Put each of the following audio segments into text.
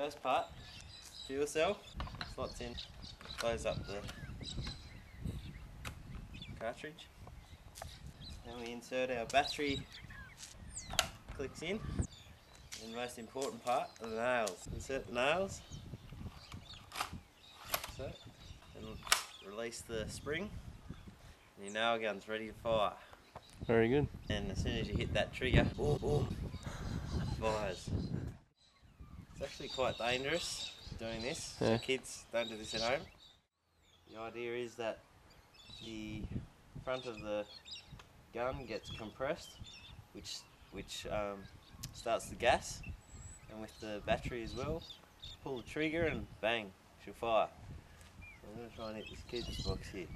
First part, fuel cell, slots in, close up the cartridge. Then we insert our battery, clicks in, and the most important part, the nails. Insert the nails, so, and release the spring, and your nail gun's ready to fire. Very good. And as soon as you hit that trigger, boom, boom, fires. It's actually quite dangerous doing this, Yeah. so kids don't do this at home. The idea is that the front of the gun gets compressed, which starts the gas, and with the battery as well, pull the trigger and bang, she'll fire. So I'm going to try and hit this kid's box here.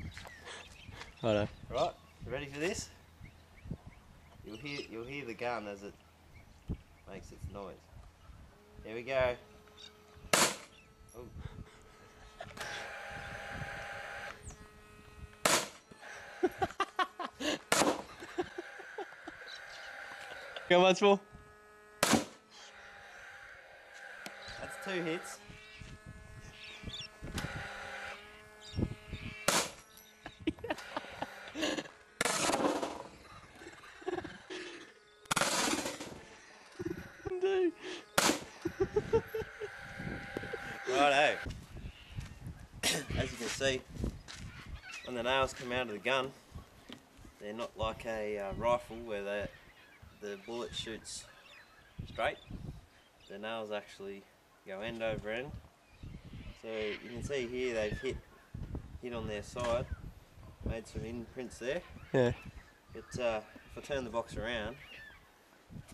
Righto. Right, you ready for this? You'll hear the gun as it makes its noise. Here we go. Oh. How much more? That's 2 hits. Righto. As you can see, when the nails come out of the gun, they're not like a rifle where the bullet shoots straight. The nails actually go end over end. So you can see here they've hit on their side, made some imprints there. Yeah. But if I turn the box around,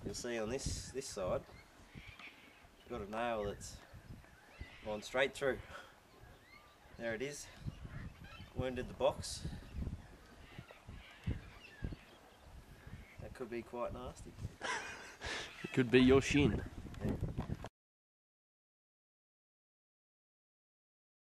you'll see on this side, got a nail that's gone straight through. There it is, wounded the box. That could be quite nasty. It could be your shin. Yeah.